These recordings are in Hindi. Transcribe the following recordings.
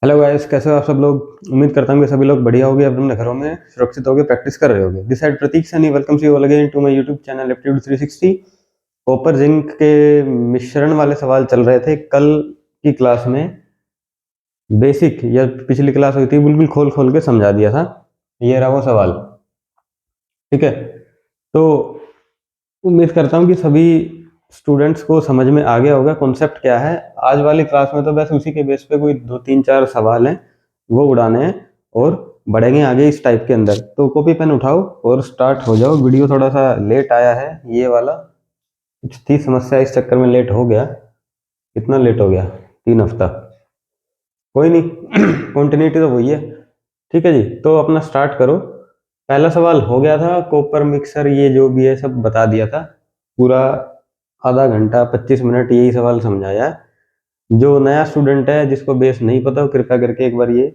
हेलो गाइस, कैसे हो आप सब लोग। उम्मीद करता हूँ कि सभी लोग बढ़िया होंगे, अपने घरों में सुरक्षित होकर प्रैक्टिस कर रहे होंगे। This side Prateek Saini welcomes you all again to my YouTube channel aptitude 360। Copper zinc के मिश्रण वाले सवाल चल रहे थे कल की क्लास में। बेसिक या पिछली क्लास हुई थी, बिल्कुल खोल खोल के समझा दिया था। ये रहा वो सवाल। ठीक है, तो उम्मीद करता हूँ कि सभी स्टूडेंट्स को समझ में आ गया होगा कॉन्सेप्ट क्या है। आज वाली क्लास में तो बस उसी के बेस पे कोई 2 3 4 सवाल हैं, वो उड़ाने हैं और बढ़ेंगे आगे इस टाइप के अंदर। तो कॉपी पेन उठाओ और स्टार्ट हो जाओ। वीडियो थोड़ा सा लेट आया है ये वाला, कुछ थी समस्या, इस चक्कर में लेट हो गया। कितना लेट हो गया? 3 हफ्ता। कोई नहीं कंटिन्यूटी तो वही है। ठीक है जी, तो अपना स्टार्ट करो। पहला सवाल हो गया था, कॉपर मिक्सर ये जो भी है सब बता दिया था। पूरा आधा घंटा 25 मिनट यही सवाल समझाया। जो नया स्टूडेंट है जिसको बेस नहीं पता वो कृपया करके एक बार ये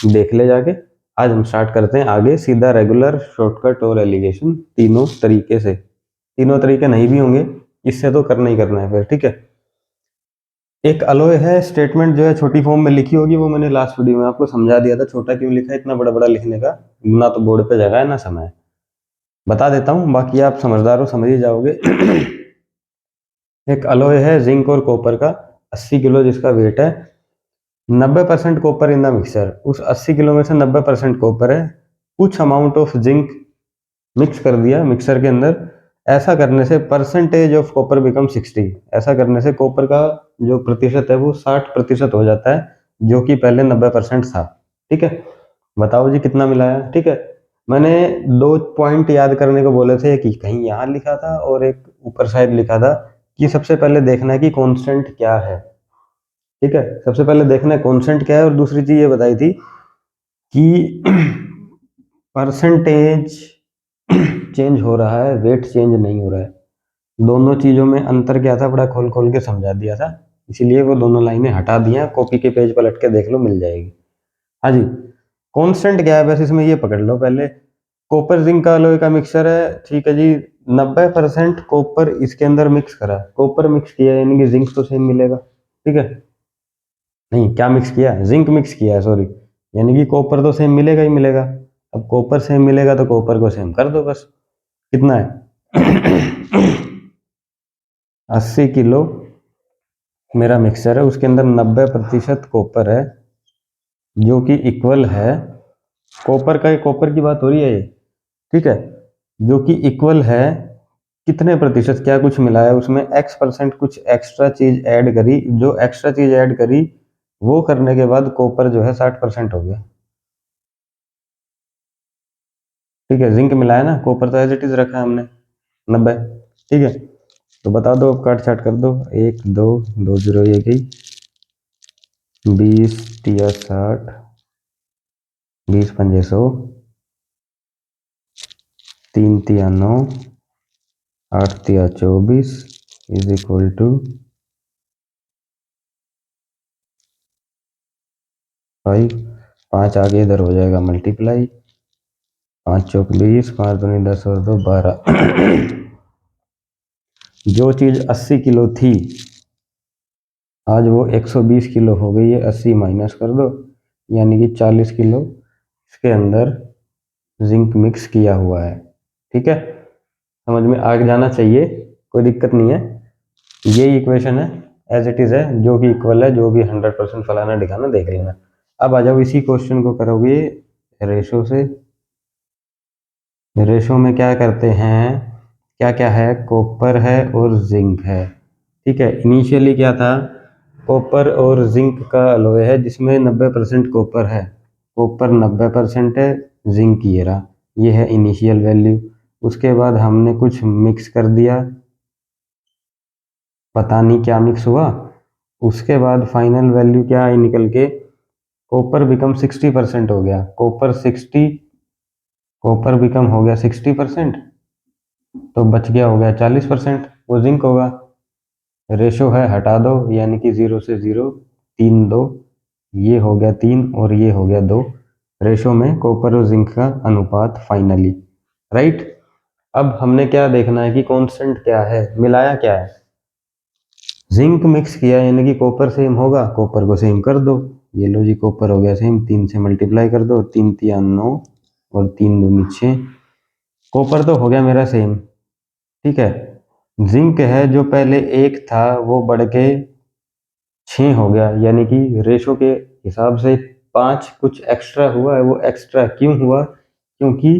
देख ले जाके। आज हम स्टार्ट करते हैं आगे सीधा रेगुलर, शॉर्टकट और एलिगेशन तीनों तरीके से। तीनों तरीके नहीं भी होंगे, इससे तो करना ही करना है फिर। ठीक है, एक अलोय है, स्टेटमेंट जो है छोटी फॉर्म में लिखी होगी, वो मैंने लास्ट वीडियो में आपको समझा दिया था। छोटा क्यों लिखा है, इतना बड़ा बड़ा लिखने का ना तो बोर्ड पे जगह है ना समय। बता देता हूँ, बाकी आप समझदार हो, समझ ही जाओगे। एक अलोय है जिंक और कॉपर का, 80 किलो जिसका वेट है। 90% कॉपर इन द मिक्सचर, उस 80 किलो में से 90% कॉपर है। कुछ अमाउंट ऑफ जिंक मिक्स कर दिया मिक्सर के अंदर। ऐसा करने से परसेंटेज ऑफ कॉपर बिकम 60। ऐसा करने से कॉपर का जो प्रतिशत है वो 60% हो जाता है, जो कि पहले 90% था। ठीक है, बताओ जी कितना मिलाया। ठीक है, मैंने 2 पॉइंट याद करने को बोले थे कि कहीं यहाँ लिखा था और एक ऊपर साइड लिखा था कि सबसे पहले देखना है कि कांस्टेंट क्या है। ठीक है, सबसे पहले देखना है कांस्टेंट क्या है, और दूसरी चीज ये बताई थी कि परसेंटेज चेंज हो रहा है, वेट चेंज नहीं हो रहा है। दोनों चीजों में अंतर क्या था बड़ा खोल खोल के समझा दिया था, इसीलिए वो दोनों लाइनें हटा दी हैं। कॉपी के पेज पलट के देख लो, मिल जाएगी। हाँ जी, कांस्टेंट क्या है बस इसमें ये पकड़ लो पहले। कॉपर जिंक का अलॉय का मिक्सचर है। ठीक है जी, 90% कॉपर इसके अंदर मिक्स करा, कॉपर मिक्स किया यानी कि जिंक तो सेम मिलेगा। ठीक है, नहीं क्या मिक्स किया, जिंक मिक्स किया है, सॉरी। यानी कि कॉपर तो सेम मिलेगा ही मिलेगा। अब कॉपर सेम मिलेगा तो कॉपर को सेम कर दो बस। कितना है? 80 किलो मेरा मिक्सचर है, उसके अंदर 90% कॉपर है, जो कि इक्वल है। कॉपर का, कॉपर की बात हो रही है ये। ठीक है, जो कि इक्वल है कितने प्रतिशत, क्या कुछ मिलाया उसमें, X% कुछ एक्स्ट्रा चीज ऐड करी। जो एक्स्ट्रा चीज ऐड करी वो करने के बाद कॉपर जो है 60% हो गया। ठीक है, जिंक मिलाया ना, कॉपर तो एज इट इज रखा है हमने 90। ठीक है, तो बता दो, अब काट छाट कर दो। 1 2 2 0 ये गई, 20 × 60, 20 × 5 = 100, 3 × 9, 8 × 24 इज इक्वल टू 5। 5 आगे इधर हो जाएगा मल्टीप्लाई, 5 चौक 20, 5 दूनी 10 और 2 12। जो चीज 80 किलो थी आज वो 120 किलो हो गई है। 80 माइनस कर दो, यानी कि 40 किलो इसके अंदर जिंक मिक्स किया हुआ है। ठीक है, समझ में आ जाना चाहिए, कोई दिक्कत नहीं है। ये इक्वेशन है, एज इट इज है, जो कि इक्वल है, जो भी 100% फलाना दिखाना देख लेना। अब आ जाओ, इसी क्वेश्चन को करोगे रेशो से। रेशो में क्या करते हैं, क्या क्या है, कॉपर है और जिंक है। ठीक है, इनिशियली क्या था, कॉपर और जिंक का अलॉय है जिसमें 90% कॉपर है। कॉपर 90% है, जिंक ये रहा, ये है इनिशियल वैल्यू। उसके बाद हमने कुछ मिक्स कर दिया, पता नहीं क्या मिक्स हुआ। उसके बाद फाइनल वैल्यू क्या आई निकल के, कॉपर बिकम 60% हो गया। कॉपर 60, कॉपर बिकम हो गया 60%, तो बच गया हो गया 40%, वो जिंक होगा। रेशो है हटा दो, यानी कि 0 से 0, 3 2, ये हो गया 3 और ये हो गया 2। रेशो में कॉपर और जिंक का अनुपात फाइनली। राइट, अब हमने क्या देखना है कि कांस्टेंट क्या है, मिलाया क्या है। जिंक मिक्स किया यानी कि कॉपर सेम होगा, कॉपर को सेम कर दो, ये लो जी कॉपर हो गया सेम, 3 से मल्टीप्लाई कर दो, 3 तिया 9 और 3 दूनी 6। कॉपर तो हो गया मेरा सेम, ठीक है। जिंक है जो पहले 1 था वो बढ़ के 6 हो गया, यानी कि रेशो के हिसाब से 5 कुछ एक्स्ट्रा हुआ है। वो एक्स्ट्रा क्यों हुआ? क्योंकि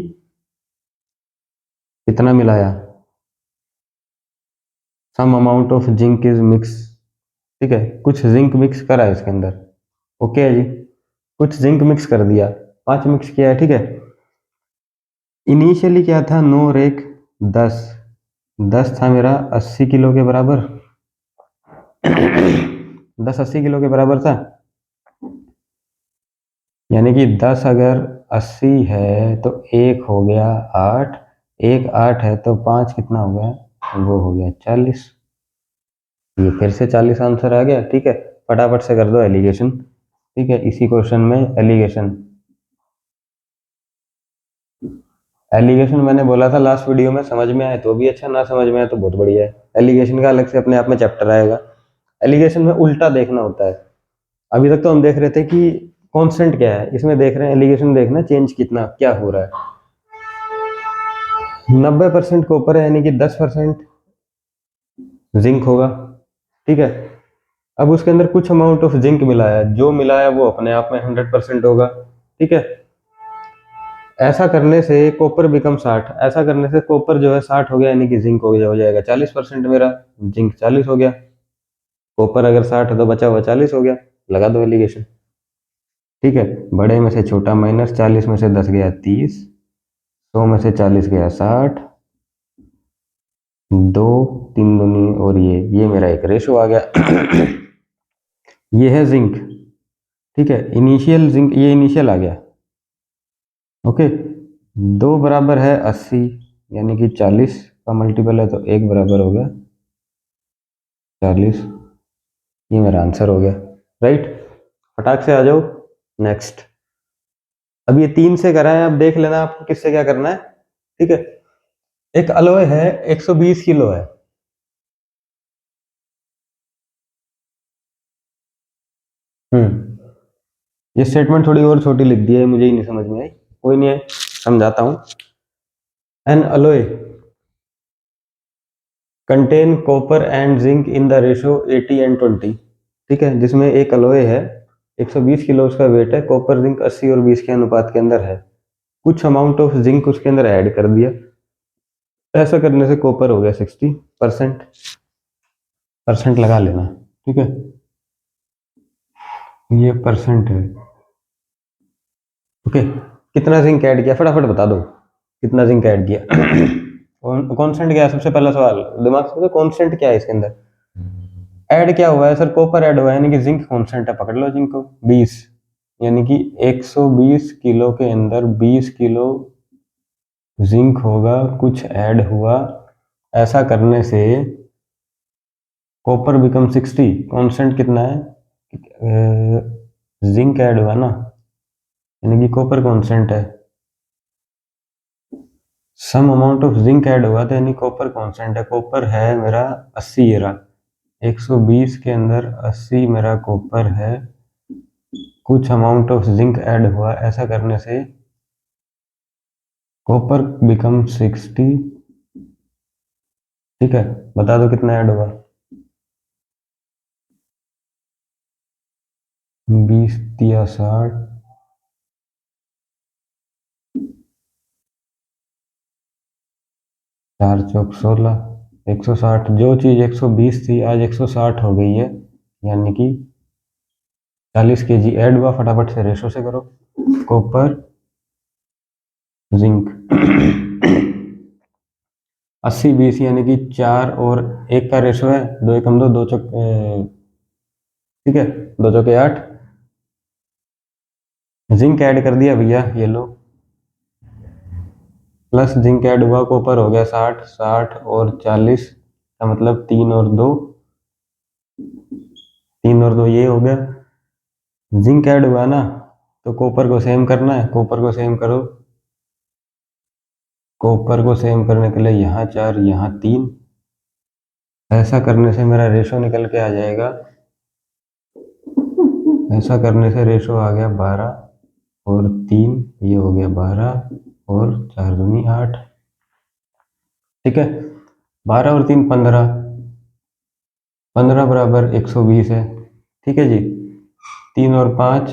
कितना मिलाया, some amount of zinc is mix, ठीक है, कुछ जिंक मिक्स करा है इसके अंदर। ओके है जी, कुछ जिंक मिक्स कर दिया, 5 मिक्स किया है, ठीक है। इनिशियली क्या था, 9 और 1 10, 10 था मेरा 80 किलो के बराबर। 10 80 किलो के बराबर था, यानी कि 10 अगर 80 है तो 1 हो गया 8, 1 8 है तो 5 कितना हो गया, वो हो गया 40। ये फिर से 40 आंसर आ गया, ठीक है। फटाफट से कर दो एलिगेशन, ठीक है। इसी क्वेश्चन में एलिगेशन, एलिगेशन मैंने बोला था लास्ट वीडियो में, समझ में आए तो भी अच्छा, ना समझ में आए तो बहुत बढ़िया है। एलिगेशन का अलग से अपने आप में चैप्टर आएगा। एलिगेशन में उल्टा देखना होता है। अभी तक तो हम देख रहे थे कि कांस्टेंट क्या है, इसमें देख रहे हैं एलिगेशन देखना चेंज कितना क्या हो रहा है। 90% कॉपर है, यानी कि 10% जिंक होगा, ठीक है। अब उसके अंदर कुछ अमाउंट ऑफ जिंक मिलाया है, जो मिलाया वो अपने आप में 100% होगा, ठीक है। ऐसा करने से कॉपर बिकम 60, ऐसा करने से कॉपर जो है 60 हो गया, यानी कि जिंक हो जाएगा 40%, मेरा जिंक 40 हो गया। कॉपर अगर 60 है तो बचा हुआ 40 हो गया, लगा दो एलिगेशन, ठीक है। बड़े में से छोटा माइनस, 40 में से 10 गया 30, 100 में से 40 गया 60, 2 3 दूनी और ये मेरा एक रेशो आ गया। ये है जिंक, ठीक है। इनिशियल जिंक, ये इनिशियल आ गया, ओके। 2 बराबर है 80, यानी कि 40 का मल्टीपल है तो 1 बराबर हो गया 40। ये मेरा आंसर हो गया, राइट। फटाक से आ जाओ नेक्स्ट। अब ये 3 से करा है, अब देख लेना आपको किससे क्या करना है, ठीक है। एक अलॉय है 120 किलो है, ये स्टेटमेंट थोड़ी और छोटी लिख दी है, मुझे ही नहीं समझ में आई, कोई नहीं है, समझाता हूं। N alloy contain copper and zinc in the ratio 80 and 20, ठीक है। जिसमें एक अलॉय है, 120 किलो उसका वेट है, कॉपर जिंक 80 और 20 के अनुपात के अंदर है। कुछ अमाउंट ऑफ जिंक उसके अंदर ऐड कर दिया, ऐसा करने से कॉपर हो गया 60%, परसेंट लगा लेना, ठीक है। ये परसेंट है, ओके। कितना जिंक ऐड किया फटाफट बता दो, कितना जिंक ऐड किया। कांस्टेंट क्या है, सबसे पहला सवाल दिमाग से, कांस्टेंट क्या है इसके अंदर, ऐड क्या हुआ है सर, कॉपर ऐड हुआ है, यानी कि जिंक कांस्टेंट है, पकड़ लो जिंक को 20, यानी कि 120 किलो के अंदर 20 किलो जिंक होगा, कुछ ऐड हुआ, ऐसा करने से कॉपर बिकम 60। कांस्टेंट कितना है, जिंक ऐड हुआ ना, यानी कि कॉपर कांस्टेंट है। Some amount of zinc add हुआ था, यानी कॉपर कांस्टेंट है। कॉपर है मेरा 80, ये रहा 120 के अंदर 80 मेरा कॉपर है, कुछ अमाउंट ऑफ जिंक ऐड हुआ, ऐसा करने से कॉपर बिकम 60, ठीक है। बता दो कितना ऐड हुआ, 20 या 60, 4 चौक 16, 160। जो चीज 120 थी आज 160 हो गई है, यानी कि 40 kg ऐड हुआ। फटाफट से रेशो से करो, कॉपर जिंक 80 20, यानी कि 4 और 1 का रेशो है, 2 एकम 2, 2 चौक, ठीक है, 2 चौके 8। जिंक ऐड कर दिया भैया, ये लो, प्लस जिंक ऐड हुआ, कॉपर हो गया 60, 60 और 40 का मतलब 3 और 2, 3 और 2 ये हो गया। जिंक ऐड हुआ ना, तो कॉपर को सेम करना है, कॉपर को सेम करो। कॉपर को सेम करने के लिए यहाँ 4 यहाँ 3, ऐसा करने से मेरा रेशो निकल के आ जाएगा, ऐसा करने से रेशो आ गया 12 और 3, ये हो गया 12 और 4 दूनी 8। ठीक है, 12 और 3 15, 15 बराबर 120 है। ठीक है जी, 3 और 5,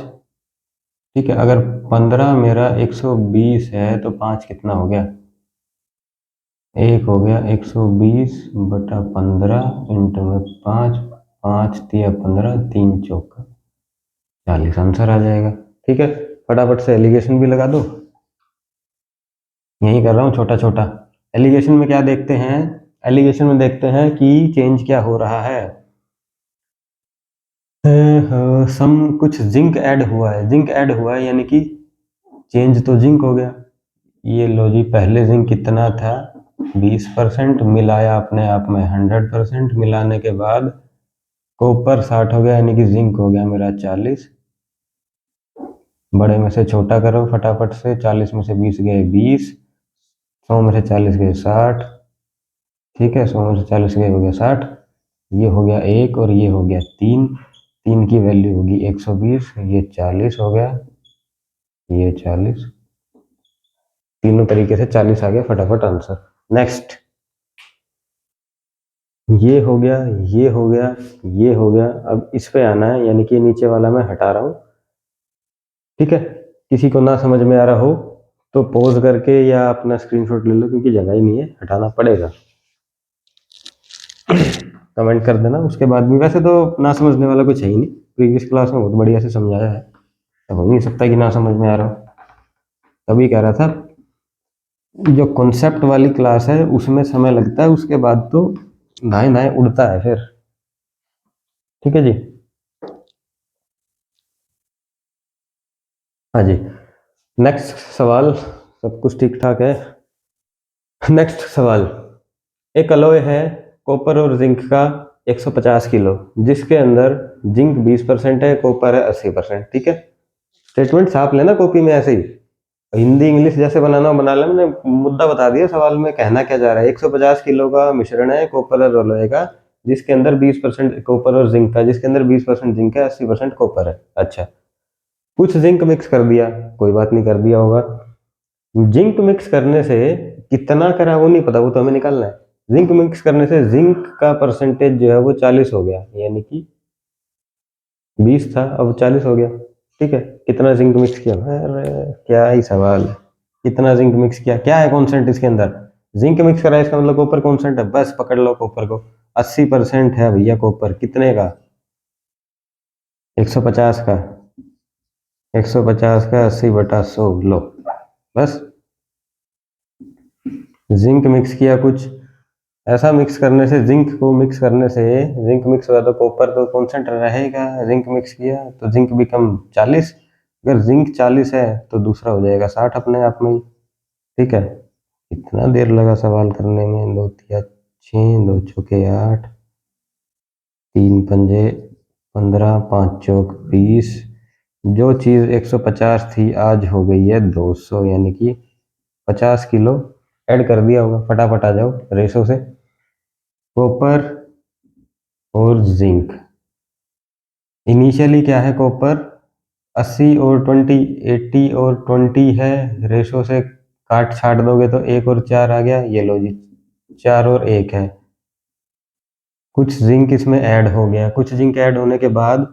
ठीक है, अगर 15 मेरा 120 है तो 5 कितना हो गया? 1 हो गया 120 बटा 15 इंटू में 5, 5 तिया 15, 3 चौका 40 आंसर आ जाएगा। ठीक है, फटाफट से एलिगेशन भी लगा दो। यही कर रहा हूँ छोटा छोटा। एलिगेशन में क्या देखते हैं? एलिगेशन में देखते हैं कि चेंज क्या हो रहा है। सम कुछ जिंक ऐड हुआ है, जिंक ऐड हुआ है यानी कि चेंज तो जिंक हो गया। ये लो जी, पहले जिंक कितना था? 20%, मिलाया अपने आप में 100%, मिलाने के बाद कॉपर 60 हो गया यानी कि जिंक हो गया मेरा 40। बड़े में से छोटा करो फटाफट से, 40 में से 20 गए 20, 100 में से 40 गए 60। ठीक है, 100 में से 40 गए हो गया 60, ये हो गया 1 और ये हो गया 3, 3 की वैल्यू होगी 120, ये 40 हो गया, ये 40, तीनों तरीके से 40 आ गया, फटाफट आंसर। नेक्स्ट, ये हो गया, ये हो गया, ये हो गया। अब इस पे आना है, यानी कि नीचे वाला मैं हटा रहा हूं। ठीक है, किसी को ना समझ में आ रहा हो तो पॉज करके या अपना स्क्रीनशॉट ले लो, क्योंकि जगह ही नहीं है, हटाना पड़ेगा। कमेंट कर देना उसके बाद भी। वैसे तो ना समझने वाला कुछ है ही नहीं, प्रीवियस क्लास में बहुत बढ़िया से समझाया है, अब हो नहीं सकता कि ना समझ में आ रहा हो। तभी कह रहा था, जो कॉन्सेप्ट वाली क्लास है उसमें समय लगता है, उसके बाद तो दाएं दाएं उड़ता है फिर। ठीक है जी, हाँ जी। नेक्स्ट सवाल, सब कुछ ठीक ठाक है। नेक्स्ट सवाल, एक अलॉय है कॉपर और जिंक का 150 किलो, जिसके अंदर जिंक 20% है, कॉपर है 80%। ठीक है, स्टेटमेंट छाप लेना कॉपी में ऐसे ही, हिंदी इंग्लिश जैसे बनाना हो बना लेना। मैंने मुद्दा बता दिया, सवाल में कहना क्या जा रहा है। 150 किलो का मिश्रण है कॉपर और अलॉय का, जिसके अंदर 20% कॉपर और जिंक का, जिसके अंदर 20% जिंक है, 80% कॉपर है। अच्छा, कुछ जिंक मिक्स कर दिया, कोई बात नहीं, कर दिया होगा। जिंक मिक्स करने से कितना करा वो नहीं पता, वो तो हमें निकालना है। जिंक मिक्स करने से जिंक का परसेंटेज जो है वो 40 हो गया, यानी कि 20 था अब 40 हो गया। ठीक है, कितना जिंक मिक्स किया? अरे क्या ही सवाल है, कितना जिंक मिक्स किया, क्या है कॉन्सेंट इसके अंदर? जिंक मिक्स करा, इसका मतलब कॉपर कॉन्सेंट है, बस पकड़ लो कॉपर को। 80% है भैया कॉपर, कितने का? 150 का, 150 का 80 बटा 100 लो, बस। जिंक मिक्स किया कुछ ऐसा, मिक्स करने से, जिंक को मिक्स करने से, जिंक मिक्स हुआ तो कॉपर तो कॉन्सेंट रहेगा। जिंक मिक्स किया तो जिंक बिकम 40, अगर जिंक 40 है तो दूसरा हो जाएगा 60 अपने आप में ही। ठीक है, इतना देर लगा सवाल करने में, 2 तिया 6, 2 चौके 8, 3 पंजे 15, 5 चौक 20। जो चीज़ 150 थी आज हो गई है 200, यानी कि 50 किलो ऐड कर दिया होगा। फटाफट आ जाओ रेशो से। कॉपर और जिंक, इनिशियली क्या है? कॉपर 80 और 20, 80 और 20 है, रेशो से काट छाट दोगे तो 1 और 4 आ गया, ये लो जी 4 और 1 है। कुछ जिंक इसमें ऐड हो गया, कुछ जिंक ऐड होने के बाद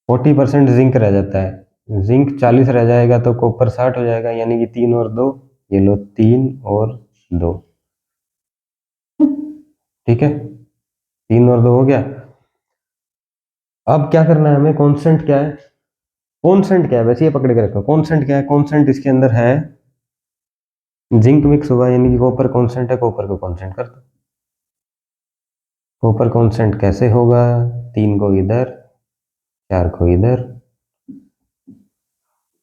40% जिंक रह जाता है, जिंक 40 रह जाएगा तो कॉपर 60 हो जाएगा, यानी कि 3 और 2, ये लो 3 और 2। ठीक है, 3 और 2 हो गया। अब क्या करना है हमें? कॉन्सेंट क्या है? कॉन्सेंट क्या है वैसे, ये पकड़ के रखो, कॉन्सेंट क्या है? कॉन्सेंट इसके अंदर है जिंक मिक्स हुआ, यानी कि कॉपर कॉन्सेंट है, कॉपर को कॉन्सेंट कर दो। कॉपर कॉन्सेंट कैसे होगा? 3 को इधर, 4 को इधर,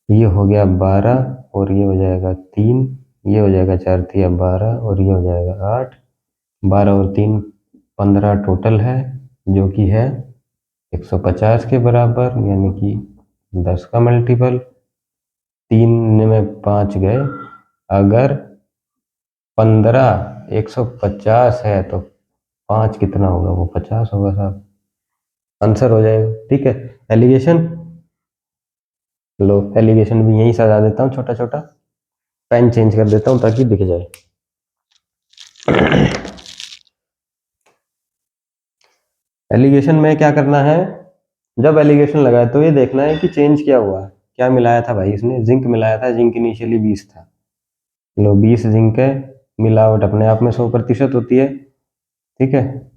ये हो गया 12 और ये हो जाएगा 3, ये हो जाएगा 4 तिया 12 और ये हो जाएगा 8, 12 और 3 15 टोटल है, जो कि है 150 के बराबर, यानी कि 10 का मल्टीपल। 3 में 5 गए, अगर 15 150 है तो 5 कितना होगा? वो 50 होगा साहब। आंसर हो जाएगा। ठीक है, एलिगेशन लो, एलिगेशन भी यहीं सजा देता हूँ छोटा छोटा, पेन चेंज कर देता हूँ ताकि दिख जाए। एलिगेशन में क्या करना है, जब एलिगेशन लगाए तो ये देखना है कि चेंज क्या हुआ, क्या मिलाया था भाई इसने, जिंक मिलाया था, जिंक इनिशियली 20 था, लो 20 जिंक है, मिलावट अपने आप में 100% होती है। ठीक है,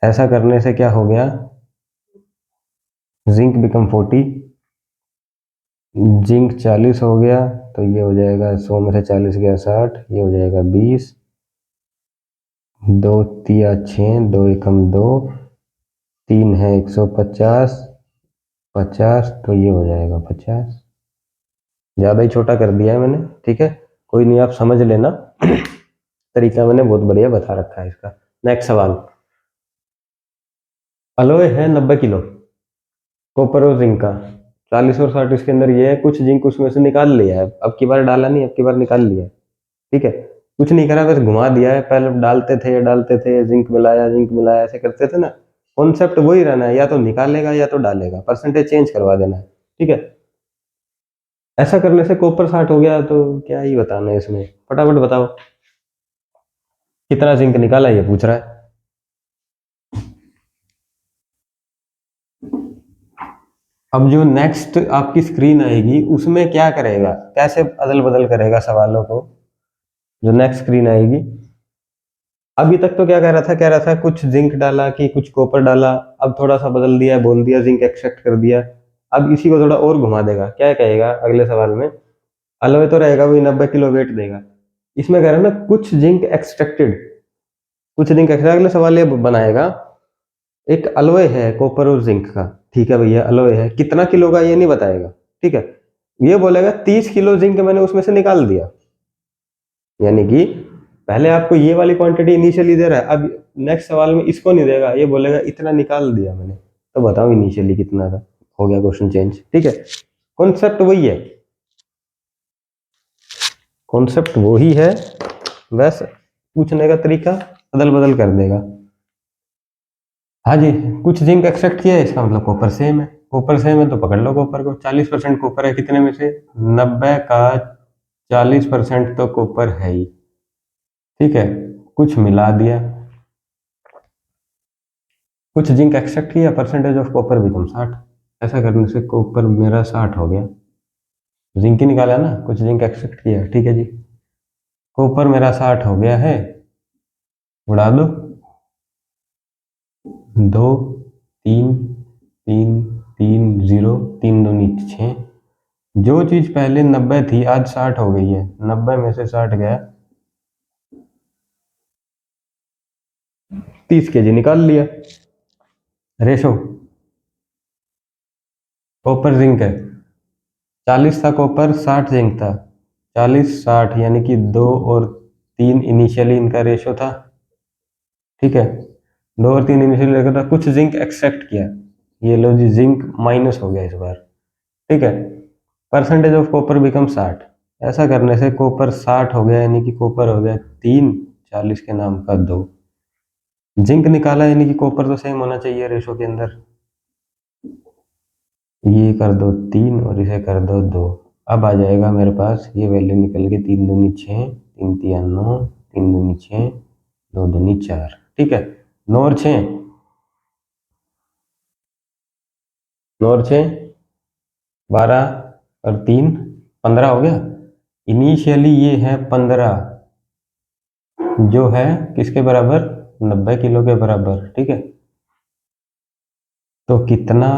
ऐसा करने से क्या हो गया, जिंक बिकम 40, जिंक 40 हो गया, तो ये हो जाएगा 100 में से 40 गया 60, ये हो जाएगा 20, 2 तिया 6, 2 एकम 2, 3 है 150, 50, तो ये हो जाएगा 50। ज़्यादा ही छोटा कर दिया है मैंने, ठीक है, कोई नहीं, आप समझ लेना। तरीका मैंने बहुत बढ़िया बता रखा है इसका। नेक्स्ट सवाल, अलोय है 90 किलो, कॉपर और जिंक का, 40 और 60 इसके अंदर ये है, कुछ जिंक उसमें से निकाल लिया है, अब की बार डाला नहीं, अब की बार निकाल लिया है। ठीक है, कुछ नहीं करा, बस घुमा दिया है, पहले डालते थे, जिंक मिलाया ऐसे करते थे ना, कॉन्सेप्ट वही रहना है, या तो निकालेगा या तो डालेगा, परसेंटेज चेंज करवा देना है। ठीक है, ऐसा करने से कॉपर 60 हो गया, तो क्या ही बताना है इसमें, फटाफट बताओ कितना जिंक निकाला, ये पूछ रहा है। अब जो नेक्स्ट आपकी स्क्रीन आएगी उसमें क्या करेगा, कैसे अदल बदल करेगा सवालों को, जो नेक्स्ट स्क्रीन आएगी, अभी तक तो क्या कह रहा था कुछ जिंक डाला कि कुछ कॉपर डाला, अब थोड़ा सा बदल दिया, बोल दिया जिंक एक्सट्रैक्ट कर दिया। अब इसी को थोड़ा और घुमा देगा, क्या कहेगा अगले सवाल में, अलॉय तो रहेगा वही 90 किलो वेट देगा, इसमें कह रहा है ना कुछ जिंक एक्सट्रैक्टेड, कुछ जिंक एक्सट्रैक्ट, अगले सवाल ये बनाएगा, एक अलॉय है कॉपर और जिंक का, ठीक है भैया अलॉय है, कितना किलो का ये नहीं बताएगा। ठीक है, ये बोलेगा 30 किलो जिंक मैंने उसमें से निकाल दिया, यानी कि पहले आपको ये वाली क्वांटिटी इनिशियली दे रहा है, अब नेक्स्ट सवाल में इसको नहीं देगा, ये बोलेगा इतना निकाल दिया मैंने, तो बताओ इनिशियली कितना था, हो गया क्वेश्चन चेंज। ठीक है, कॉन्सेप्ट वही है, कॉन्सेप्ट वही है, बस पूछने का तरीका अदल बदल कर देगा। हाँ जी, कुछ जिंक एक्सट्रैक्ट किया है, इसका मतलब कॉपर सेम है, कॉपर सेम है तो पकड़ लो कॉपर को, 40% कॉपर है कितने में से, 90 का 40% तो कॉपर है ही। ठीक है, कुछ मिला दिया, कुछ जिंक एक्सट्रैक्ट किया, परसेंटेज ऑफ कॉपर बिकम 60, ऐसा करने से कॉपर मेरा 60 हो गया, जिंक ही निकाला ना, कुछ जिंक एक्सट्रैक्ट किया। ठीक है जी, कॉपर मेरा 60 हो गया है, उड़ा दो, 2 3 3 3 0, 3 2 6, जो चीज पहले 90 थी आज 60 हो गई है, 90 में से 60 गया, 30 केजी निकाल लिया। रेशो कॉपर जिंक है, 40 था कॉपर, 60 जिंक था, 40 60 यानी कि 2 और 3 इनिशियली इनका रेशो था। ठीक है, 2 और 3 इनिशियली रेशो था, कुछ जिंक एक्सट्रैक्ट किया, ये लो जी जिंक माइनस हो गया इस बार। ठीक है, परसेंटेज ऑफ कॉपर बिकम 60, ऐसा करने से कॉपर 60 हो गया, यानी कि कॉपर हो गया 3, 40 के नाम का 2, जिंक निकाला यानी कि कॉपर तो सेम होना चाहिए रेशो के अंदर, ये कर दो 3 और इसे कर दो 2, अब आ जाएगा मेरे पास ये वैल्यू निकल के 3 दूनी 6, 3 तिया 9, 3 दूनी 6, 2 दूनी 4। ठीक है, 9 और 6, 9 और 6 12 और 3 15 हो गया, इनिशियली ये है 15, जो है किसके बराबर, 90 किलो के बराबर। ठीक है, तो कितना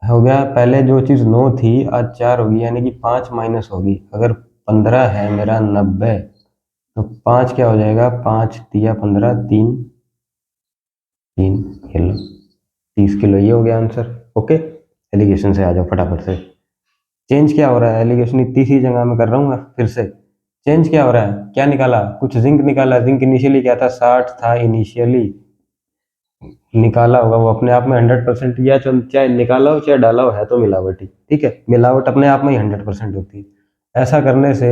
हो गया, पहले जो चीज 9 थी आज 4 होगी, यानी कि 5 माइनस होगी, अगर 15 है मेरा 90, तो 5 क्या हो जाएगा, 5 तिया 15, 3 3 किलो, 30 किलो, ये हो गया आंसर। ओके, एलिगेशन से आ जाओ फटाफट से, चेंज क्या हो रहा है, एलिगेशन इतनी सी जगह में कर रहा हूँ मैं फिर से, चेंज क्या हो रहा है, क्या निकाला, कुछ जिंक निकाला, जिंक इनिशियली क्या था 60 था इनिशियली, निकाला होगा वो अपने आप में 100%, या चाहे निकाला हो चाहे डाला हो, है तो मिलावट ही। ठीक है, मिलावट अपने आप में ही 100% होती है। ऐसा करने से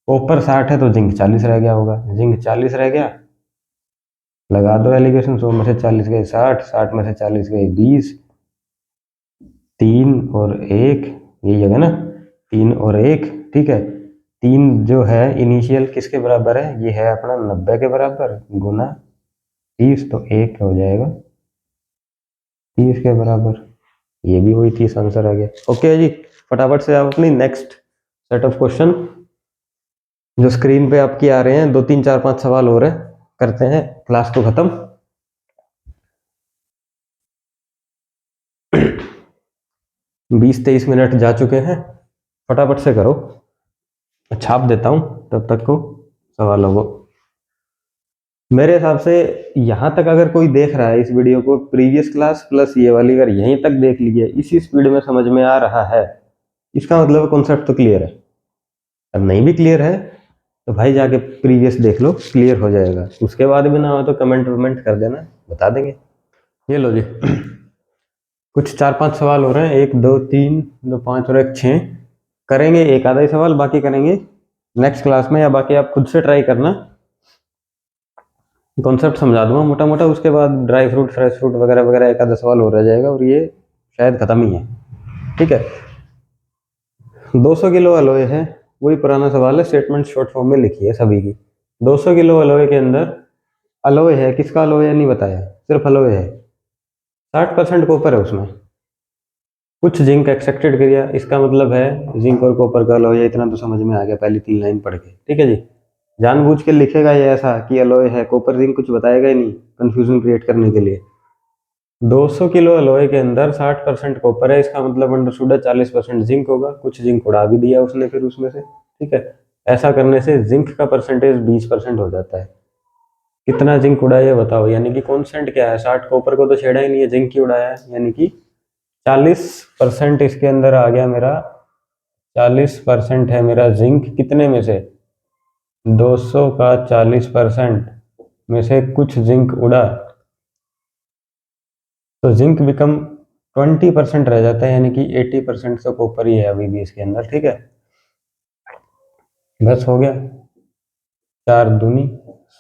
कॉपर 60 है तो जिंक 40 रह गया होगा, जिंक 40 रह गया, लगा दो एलिगेशन, 100 में से 40 गए 60, 60 में से 40 गए 20, 3 और 1, यही जगह ना, 3 और 1, ठीक है। 3 जो है इनिशियल किसके बराबर है, ये है अपना 90 के बराबर, गुना 30, तो 1 हो जाएगा 30 के बराबर, ये भी वही 30 आंसर आ गया। ओके जी, फटाफट से आप अपनी नेक्स्ट सेट ऑफ क्वेश्चन जो स्क्रीन पे आपकी आ रहे हैं, 2 3 4 5 सवाल और है, करते हैं क्लास को खत्म। 20-23 मिनट जा चुके हैं, फटाफट से करो, छाप देता हूं तब तक को सवालों को। मेरे हिसाब से यहाँ तक अगर कोई देख रहा है इस वीडियो को, प्रीवियस क्लास प्लस ये वाली अगर यहीं तक देख लीजिए, इसी स्पीड में समझ में आ रहा है, इसका मतलब कॉन्सेप्ट तो क्लियर है। अब नहीं भी क्लियर है तो भाई जाके प्रीवियस देख लो, क्लियर हो जाएगा। उसके बाद भी ना हो तो कमेंट वमेंट कर देना, बता देंगे। ये लो जी, कुछ 4-5 सवाल हो रहे हैं, 1 2 3 2 5 और 1 6, करेंगे एक आधा ही सवाल, बाकी करेंगे नेक्स्ट क्लास में, या बाकी आप खुद से ट्राई करना। कॉन्सेप्ट समझा दूंगा मोटा मोटा, उसके बाद ड्राई फ्रूट फ्रेश फ्रूट वगैरह वगैरह एक आधा सवाल हो रह जाएगा, और ये शायद खत्म ही है, ठीक है। 200 किलो अलॉय है, वही पुराना सवाल है, स्टेटमेंट शॉर्ट फॉर्म में लिखी है सभी की। 200 किलो अलॉय के अंदर, अलॉय है, किसका अलॉय है नहीं बताया, सिर्फ अलॉय है, 60% कॉपर है उसमें, कुछ जिंक एक्सट्रैक्टेड किया, इसका मतलब है जिंक और कॉपर का अलॉय है, इतना तो समझ में आ गया पहली 3 लाइन पढ़ के, ठीक है जी। जानबूझ के लिखेगा ये ऐसा कि अलॉय है कॉपर जिंक, कुछ बताएगा ही नहीं कंफ्यूजन क्रिएट करने के लिए। 200 किलो अलॉय के अंदर 60% कॉपर है, इसका मतलब अंडरस्टूड है 40% जिंक होगा, कुछ जिंक उड़ा भी दिया उसने फिर उसमें से, ठीक है। ऐसा करने से जिंक का परसेंटेज 20% हो जाता है। कितना जिंक उड़ा ये बताओ, यानी कि कॉन्स्टेंट क्या है, 60, कॉपर को तो छेड़ा ही नहीं है, जिंक ही उड़ाया है, यानी कि 40% इसके अंदर आ गया मेरा, 40% है मेरा जिंक, कितने में से, 200 का 40% में से कुछ जिंक उड़ा, तो जिंक बिकम 20% रह जाता है, यानी कि 80% तो कॉपर ही है अभी भी इसके अंदर, ठीक है। बस हो गया, 4 दूनी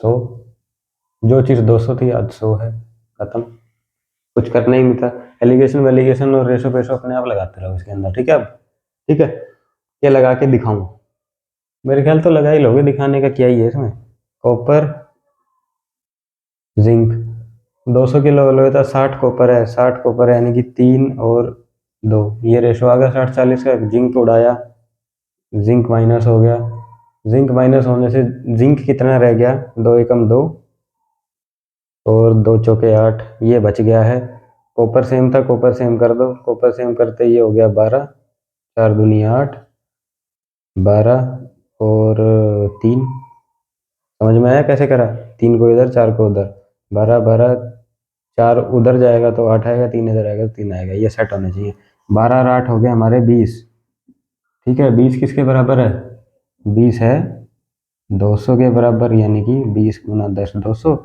100, जो चीज़ 200 थी आज 100 है, खत्म, कुछ करना ही नहीं था। एलिगेशन वेलिगेशन और रेशो पेशो अपने आप लगाते रहो इसके अंदर, ठीक है। अब ठीक है, ये लगा के दिखाऊं, मेरे ख्याल तो लगा ही लोगे, दिखाने का क्या ही है इसमें। कॉपर जिंक 200 किलो अलॉय था, 60 कॉपर है, 60 कॉपर है यानी कि 3 और 2, ये रेशो आ गया 60-40 का। जिंक उड़ाया, जिंक माइनस हो गया, जिंक माइनस होने से जिंक कितना रह गया, 2 एकम 2 और 2 चौके 8, ये बच गया है। कॉपर सेम था, कॉपर सेम कर दो, कॉपर सेम करते ये हो गया 12, 4 दूनी 8, 12 और 3, समझ में आया कैसे करा, 3 को इधर 4 को उधर, 12 12, 4 उधर जाएगा तो 8 आएगा, 3 इधर आएगा तो 3 आएगा, ये सेट होने चाहिए। 12 और 8 हो गया हमारे 20, ठीक है। 20 किसके बराबर है, 20 है 200 के बराबर, यानी कि 20 गुना 10 200,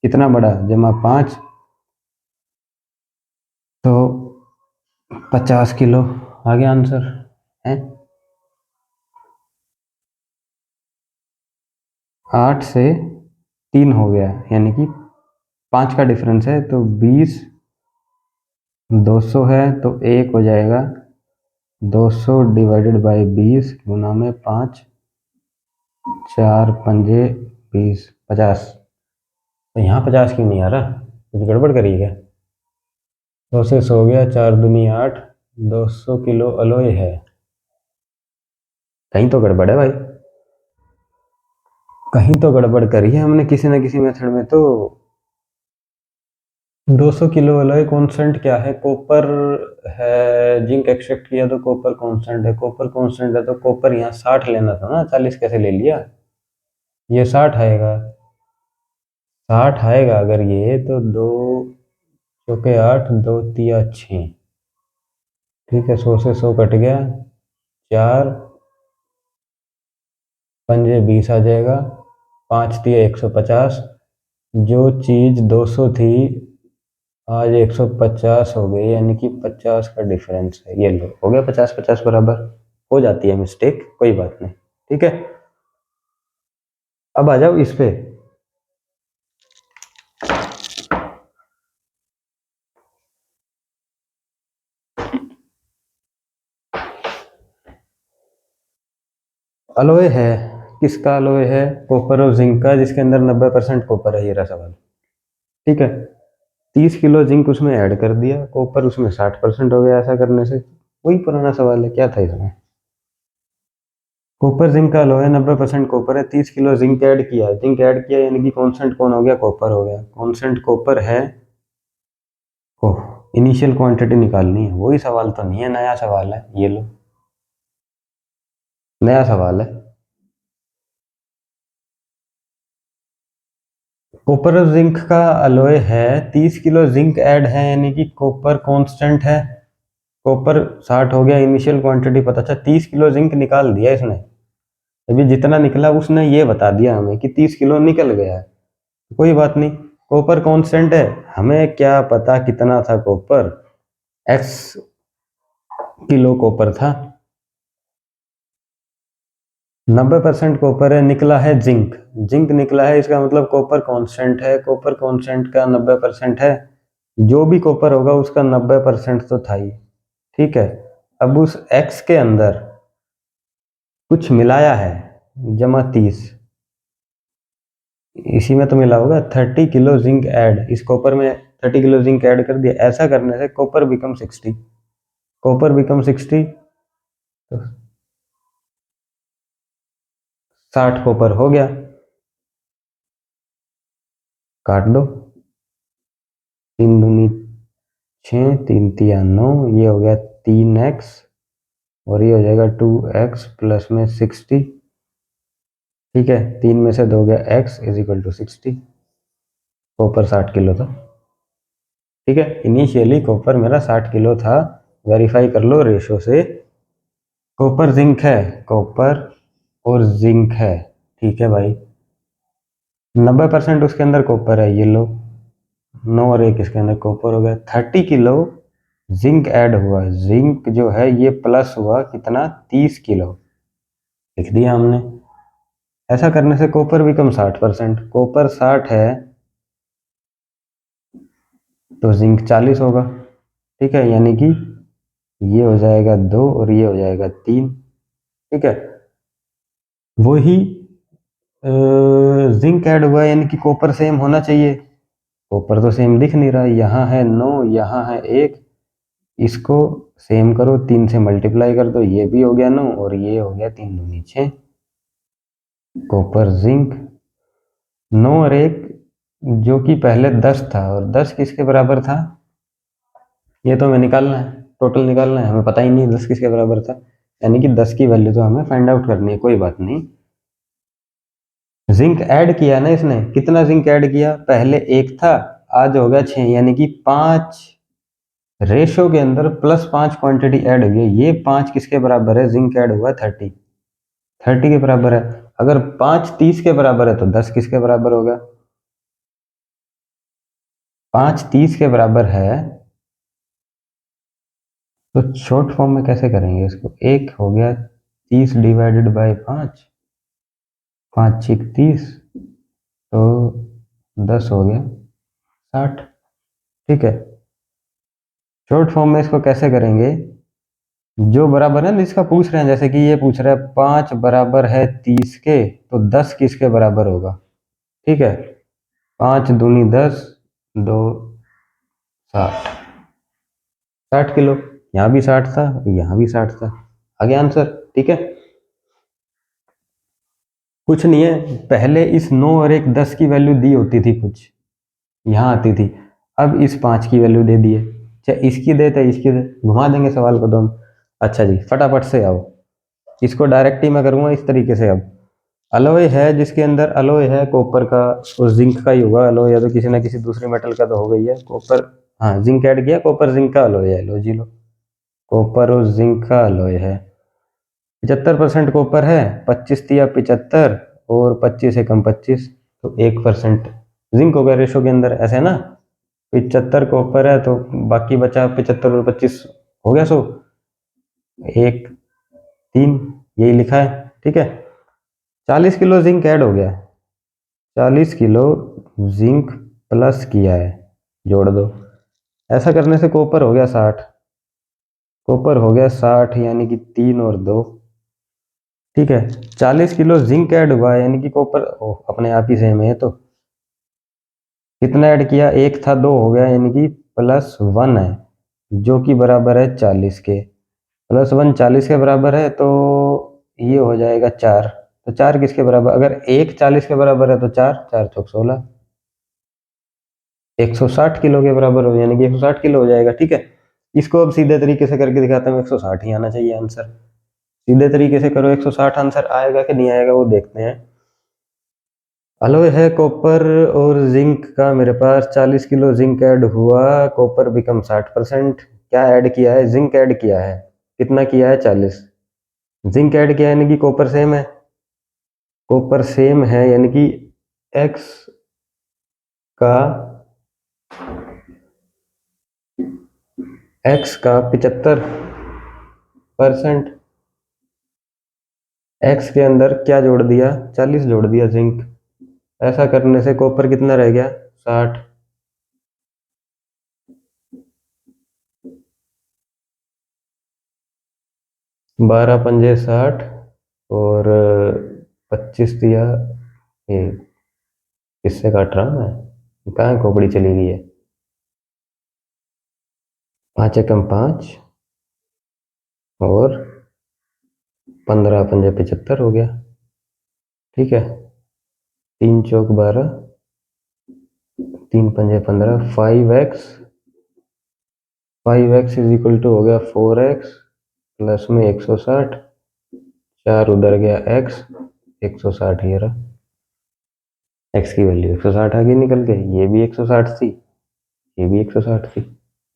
कितना बड़ा, जमा 5, तो 50 किलो आ गया आंसर है। 8 से 3 हो गया, यानी कि 5 का डिफरेंस है, तो 20 200 है तो 1 हो जाएगा, 200 डिवाइडेड बाई 20 गुना में 5, 4 पंजे 20, 50, तो यहाँ 50 क्यों नहीं आ रहा, कुछ गड़बड़ करी है क्या। 2 से 100 हो गया, 4 दूनी 8, 200 किलो अलॉय है, कहीं तो गड़बड़ है भाई, कहीं तो गड़बड़ करी है हमने किसी ना किसी मेथड में। तो 200 किलो अलॉय कांस्टेंट क्या है, कॉपर है, जिंक एक्सट्रैक्ट किया तो कॉपर कांस्टेंट है, कॉपर कांस्टेंट है तो कॉपर यहाँ 60 लेना था ना, 40 कैसे ले लिया, ये 60 आएगा, 60 आएगा अगर ये, तो 2 चौके 8, 2 तिया 6, ठीक है। 100 से 100 कट गया, 4 पंजे 20 आ जाएगा, 5 तिया 150, जो चीज़ 200 थी आज 150 हो गई, यानी कि 50 का डिफरेंस है, ये लो हो गया 50-50 बराबर, हो जाती है मिस्टेक, कोई बात नहीं, ठीक है। अब आ जाओ इस पे, अलोय है, किसका अलोय है? कॉपर और जिंक का, जिसके अंदर 90% कॉपर है, ये रहा सवाल। ठीक है, 30 किलो जिंक उसमें ऐड कर दिया, कॉपर उसमें 60% हो गया। ऐसा करने से वही पुराना सवाल है, क्या था इसमें? कॉपर जिंक का अलोय 90% कॉपर है, 30 किलो जिंक ऐड किया, जिंक ऐड किया यानी कि कांस्टेंट कौन हो गया? कॉपर हो गया। कांस्टेंट कॉपर है, ओह, इनिशियल क्वांटिटी निकालनी है। वही सवाल तो नहीं है, नया सवाल है ये लो, नया सवाल है। कॉपर और जिंक का अलोय है, 30 किलो जिंक ऐड है यानी कि कॉपर कांस्टेंट है। कॉपर 60 हो गया, इनिशियल क्वांटिटी पता था, 30 किलो जिंक निकाल दिया इसने। अभी जितना निकला उसने ये बता दिया हमें कि 30 किलो निकल गया है। कोई बात नहीं, कॉपर कांस्टेंट है, हमें क्या पता कितना था कॉपर? एक्स किलो कॉपर था। 90% कॉपर है, निकला है जिंक। जिंक निकला है, इसका मतलब कॉपर कांस्टेंट है। कॉपर कांस्टेंट का 90% है, जो भी कॉपर होगा उसका 90% तो था ही। ठीक है, अब उस एक्स के अंदर कुछ मिलाया है, जमा 30, इसी में तो मिला होगा। 30 किलो जिंक ऐड, इस कॉपर में 30 किलो जिंक ऐड कर दिया। ऐसा करने से कॉपर बिकम 60, कॉपर बिकम 60, तो 60 कॉपर हो गया। काट दो, 3 दूनी 6, 3 तिया 9, ये हो गया 3x, और ये हो जाएगा 2x प्लस में 60। ठीक है, 3 में से 2 गया, x is equal to 60। Copper 60 kilo था। ठीक है, इनिशियली कॉपर मेरा 60 किलो था। वेरीफाई कर लो रेशो से। कॉपर जिंक है, कॉपर और जिंक है। ठीक है भाई, 90% उसके अंदर कॉपर है, ये लो, 9 और 1 इसके अंदर कॉपर हो गया। 30 किलो जिंक ऐड हुआ, जिंक जो है ये प्लस हुआ कितना? 30 किलो, लिख दिया हमने। ऐसा करने से कॉपर बिकम 60%, कॉपर 60 है तो जिंक 40 होगा। ठीक है, यानी कि ये हो जाएगा 2 और ये हो जाएगा 3। ठीक है, वही जिंक ऐड हुआ यानी कि कॉपर सेम होना चाहिए। कॉपर तो सेम दिख नहीं रहा, यहाँ है 9, यहाँ है 1, इसको सेम करो, 3 से मल्टीप्लाई कर दो, ये भी हो गया 9 और ये हो गया 3 दूनी 6। कॉपर जिंक 9 और 1, जो कि पहले 10 था, और 10 किसके बराबर था? ये तो हमें निकालना है, टोटल निकालना है, हमें पता ही नहीं 10 किसके बराबर था, यानी कि 10 की वैल्यू तो हमें फाइंड आउट करनी है। कोई बात नहीं, जिंक ऐड किया ना इसने, कितना जिंक ऐड किया? पहले 1 था, आज हो गया 6, यानी कि 5 रेशो के अंदर प्लस 5 क्वांटिटी ऐड हुई है। ये 5 किसके बराबर है? जिंक ऐड हुआ 30, 30 के बराबर है। अगर 5 30 के बराबर है तो 10 किसके बराबर होगा? 5 30 के बराबर है, तो शॉर्ट फॉर्म में कैसे करेंगे इसको? 1 हो गया 30 डिवाइडेड बाई 5, 5 छिक 30, तो 10 हो गया 60। ठीक है, शॉर्ट फॉर्म में इसको कैसे करेंगे? जो बराबर है ना, इसका पूछ रहे हैं, जैसे कि ये पूछ रहा है 5 बराबर है 30 के, तो 10 किसके बराबर होगा? ठीक है, 5 दूनी 10, 2 60, 60 किलो। यहाँ भी 60 था, यहाँ भी 60 था, आ गया आंसर। ठीक है, कुछ नहीं है, पहले इस 9 और 1 10 की वैल्यू दी होती थी, कुछ यहाँ आती थी, अब इस 5 की वैल्यू दे दी है। चाहे इसकी दे चाहे इसकी दे, घुमा देंगे सवाल को तो हम। अच्छा जी, फटाफट से आओ, इसको डायरेक्ट ही मैं करूँगा इस तरीके से। अब अलॉय है, जिसके अंदर अलॉय है कॉपर का और जिंक का ही होगा अलॉय, या तो किसी ना किसी दूसरे मेटल का तो हो गई है। कॉपर, हाँ जिंक ऐड किया, कॉपर जिंक का अलॉय है, लो जी लो, कॉपर और जिंक का अलॉय है। 75% कॉपर है, 25 तिया 75, और 25 एकम 25, तो 1% जिंक हो गया रेशो के अंदर, ऐसे है ना। 75 कॉपर है तो बाकी बचा 75 और 25, हो गया 100, 1 3, यही लिखा है। ठीक है, 40 किलो जिंक ऐड हो गया, 40 किलो जिंक प्लस किया है, जोड़ दो। ऐसा करने से कॉपर हो गया 60, कॉपर हो गया 60 यानी कि 3 और 2, ठीक है। 40 किलो जिंक ऐड हुआ है, यानी कि कॉपर अपने आप ही सेम है, तो कितना ऐड किया, एक था दो हो गया, यानी कि +1 है, जो कि बराबर है 40 के। +1 40 के बराबर है, तो ये हो जाएगा 4। तो 4 किसके बराबर, अगर एक 40 के बराबर है तो 4 4 चौक 16, 160 किलो के बराबर हो, यानी कि 160 किलो हो जाएगा। ठीक है, इसको अब सीधे तरीके से करके दिखाता हूँ, 160 ही आना चाहिए आंसर। सीधे तरीके से करो, 160 आंसर आएगा कि नहीं आएगा वो देखते हैं। अलॉय है कॉपर और जिंक का, मेरे पास 40 किलो जिंक ऐड हुआ, कॉपर बिकम 60%। क्या ऐड किया है, जिंक ऐड किया है, कितना किया है 40, जिंक ऐड किया है, यानी कि कॉपर सेम है, कॉपर सेम है, यानी कि एक्स का एक्स का 75%, एक्स के अंदर क्या जोड़ दिया, 40 जोड़ दिया जिंक। ऐसा करने से कॉपर कितना रह गया, 60। 12 पंजे 60, और 25 दिया, ये किससे काट रहा हूँ मैं, कहाँ खोपड़ी चली गई है, 5 एकम 5, और 15 पंजे 75 हो गया। ठीक है, 3 चौक 12, 3 पंजे 15, 5x इज इक्वल टू हो गया 4x, प्लस में 160, 4 उधर गया x, 160 ये रहा, x की वैल्यू 160 आ गई निकल के, ये भी 160 थी, ये भी 160 थी।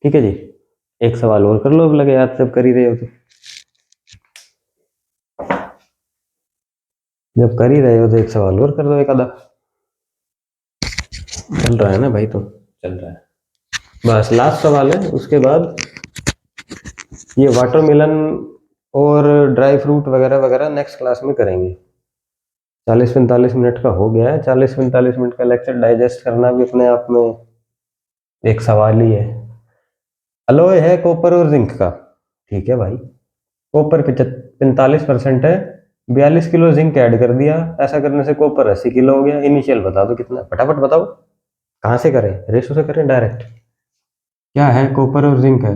ठीक है जी, एक सवाल और कर लो, अब लगे याद जब कर ही रहे हो तो, जब कर ही रहे हो तो एक सवाल और कर दो एक आधा, चल रहा है ना भाई, तो चल रहा है। बस लास्ट सवाल है, उसके बाद ये वाटरमेलन और ड्राई फ्रूट वगैरह वगैरह नेक्स्ट क्लास में करेंगे। 40-45 मिनट का हो गया है, 40-45 मिनट का लेक्चर डाइजेस्ट करना भी अपने आप में एक सवाल ही है। अलॉय है कॉपर और जिंक का, ठीक है भाई, कॉपर 45% है, 42 किलो जिंक ऐड कर दिया, ऐसा करने से कॉपर 80 किलो हो गया। इनिशियल बता दो कितना, फटाफट बताओ, कहाँ से करें, रेशो से करें डायरेक्ट, क्या है कॉपर और जिंक है,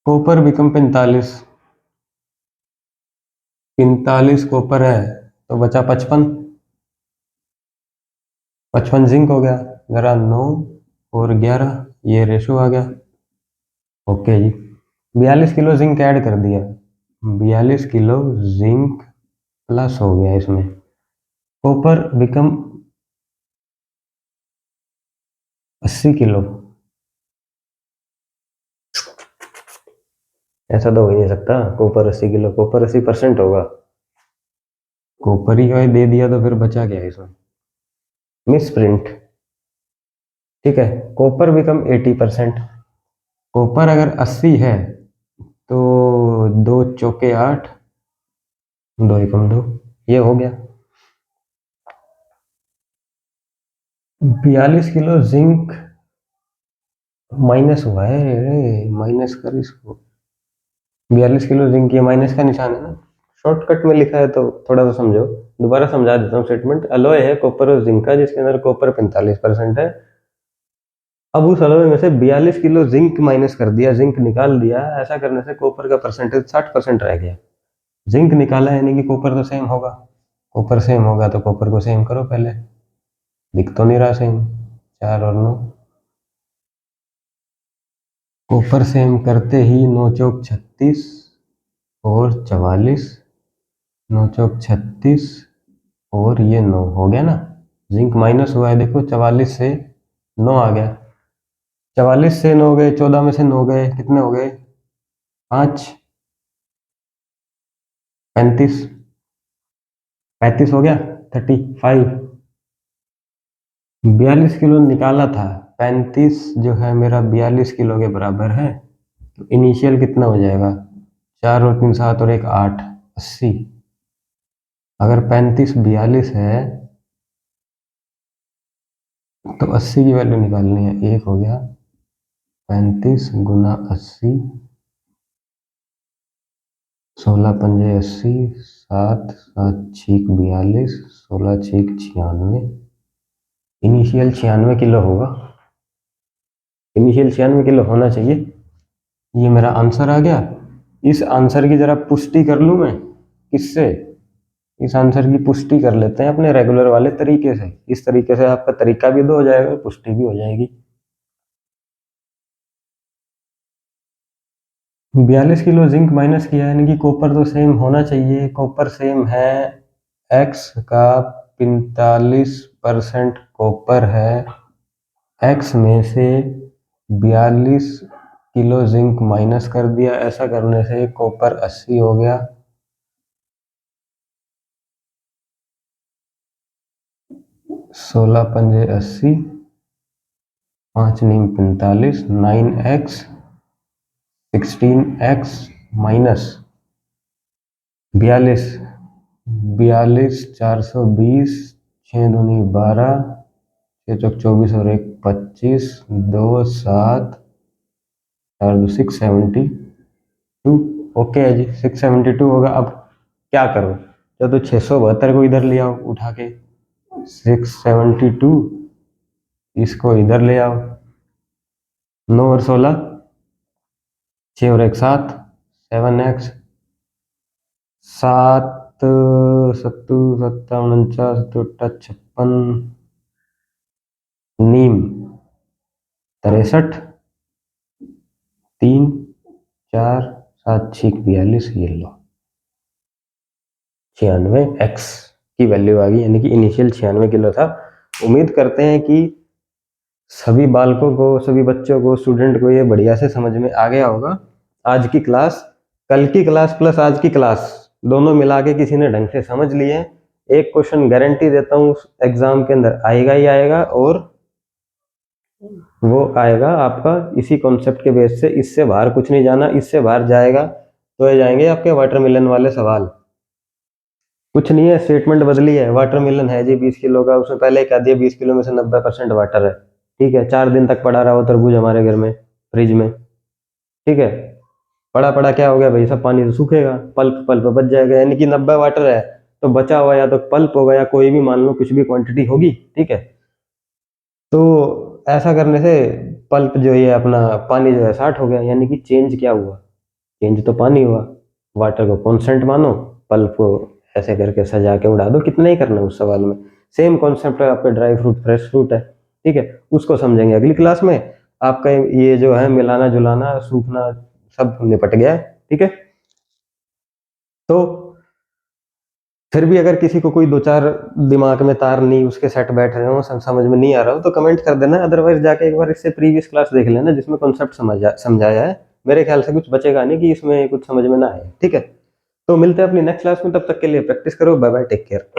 कॉपर बिकम 45, 45 कॉपर है, तो बचा 55, 55 जिंक हो गया, जरा 9 और 11, ये रेशो आ गया। ओके जी, 42 किलो जिंक ऐड कर दिया, 42 किलो जिंक प्लस हो गया इसमें, कॉपर बिकम 80 किलो। ऐसा तो हो ही नहीं सकता, कॉपर 80 किलो, कॉपर 80% होगा, कॉपर ही का दे दिया, तो फिर बचा क्या इसमें, मिस प्रिंट। ठीक है, कॉपर बिकम 80%, कॉपर अगर 80 है तो 2 चौके 8, 2 एकम 2, ये हो गया। 42 किलो जिंक माइनस हुआ है, माइनस कर इसको, 42 किलो जिंक, ये माइनस का निशान है ना, शॉर्टकट में लिखा है तो थोड़ा सा समझो। दोबारा समझा देता हूँ स्टेटमेंट, अलॉय है कॉपर और जिंक का, जिसके अंदर कॉपर 45% है, अब उस अलॉय में से 42 किलो जिंक माइनस कर दिया, जिंक निकाल दिया, ऐसा करने से कॉपर का परसेंटेज 60% रह गया। जिंक निकाला यानी कि कॉपर तो सेम होगा, कॉपर सेम होगा तो कॉपर को सेम करो पहले, दिख तो नहीं रहा सेम, 4 और 9, कॉपर सेम करते ही 9 चौक 36 और 44, 9 चौक 36 और ये 9 हो गया ना, जिंक माइनस हुआ है, देखो 44 से 9 आ गया, 44 से 9 गए, 14 में से 9 गए, कितने हो गए, 5, 35, 35 हो गया, 35, 42 किलो निकाला था, 35 जो है मेरा 42 किलो के बराबर है, तो इनिशियल कितना हो जाएगा, 4 और 3 7 और 1 8, 80, अगर 35 42 है तो 80 की वैल्यू निकालनी है, 1 हो गया, 35 गुना 80 16 पंजे 80, 7 7 छीक 42, 16 छीक 96। इनिशियल 96 किलो होगा, इनिशियल 96 किलो होना चाहिए। ये मेरा आंसर आ गया। इस आंसर की जरा पुष्टि कर लूं मैं किससे? इस आंसर की पुष्टि कर लेते हैं अपने रेगुलर वाले तरीके से। इस तरीके से आपका तरीका भी दो हो जाएगा, पुष्टि भी हो जाएगी। 42 किलो जिंक माइनस किया, यानी कि कॉपर तो सेम होना चाहिए। कॉपर सेम है, एक्स का 45% कॉपर है। एक्स में से 42 किलो जिंक माइनस कर दिया, ऐसा करने से कॉपर 80 हो गया। 16 पंजे 80, 5 नीम 45, 9x 16x माइनस 42, 42 420, 6 दूनी 12, 6 चौक 24 और 1 25, 2 7, 4 2 672। ओके है जी, 672 होगा। अब क्या करो, तो 672 को इधर ले आओ उठा के, 672 इसको इधर ले आओ। 9 और 16, 6 और 1 7, 7x, 7 सत्तू 7 49 56, नीम 63, 3 4 7 6 42। ये लो 96x की वैल्यू आ गई, यानी कि इनिशियल 96 किलो था। उम्मीद करते हैं कि सभी बालकों को, सभी बच्चों को, स्टूडेंट को ये बढ़िया से समझ में आ गया होगा। आज की क्लास, कल की क्लास प्लस आज की क्लास दोनों मिला के किसी ने ढंग से समझ लिए। एक क्वेश्चन गारंटी देता हूँ एग्जाम के अंदर आएगा ही आएगा, और वो आएगा आपका इसी कॉन्सेप्ट के बेस से। इससे बाहर कुछ नहीं जाना, इससे बाहर जाएगा तो ये जाएंगे आपके वाटरमेलन वाले सवाल। कुछ नहीं है, स्टेटमेंट बदली है। वाटरमेलन है जी 20 किलो का, उसमें पहले कह दिया 20 किलो में से 90% वाटर है। ठीक है, 4 दिन तक पड़ा रहा वो तरबूज हमारे घर में फ्रिज में। ठीक है, पड़ा पड़ा क्या हो गया भाई, सब पानी तो सूखेगा, पल्प पल्प बच जाएगा, यानी कि 90 वाटर है तो बचा हुआ या तो पल्प होगा या कोई भी मान लो कुछ भी क्वांटिटी होगी। ठीक है, तो ऐसा करने से पल्प जो है अपना पानी जो है 60 हो गया, यानी कि चेंज क्या हुआ? चेंज तो पानी हुआ। वाटर को कांस्टेंट मानो, पल्प को ऐसे करके सजा के उड़ा दो, कितना ही करना उस सवाल में। सेम कॉन्सेप्ट है आपके ड्राई फ्रूट फ्रेश फ्रूट है। ठीक है, उसको समझेंगे अगली क्लास में। आपका ये जो है मिलाना जुलाना सूखना सब निपट गया है। ठीक है, तो फिर भी अगर किसी को कोई दो चार दिमाग में तार नहीं उसके सेट बैठ रहे हो, समझ में नहीं आ रहा हो, तो कमेंट कर देना। अदरवाइज जाके एक बार इससे प्रीवियस क्लास देख लेना जिसमें कॉन्सेप्ट समझाया है। मेरे ख्याल से कुछ बचेगा नहीं कि इसमें कुछ समझ में ना आए। ठीक है, तो मिलते हैं अपनी नेक्स्ट क्लास में, तब तक के लिए प्रैक्टिस करो। Bye bye, take care.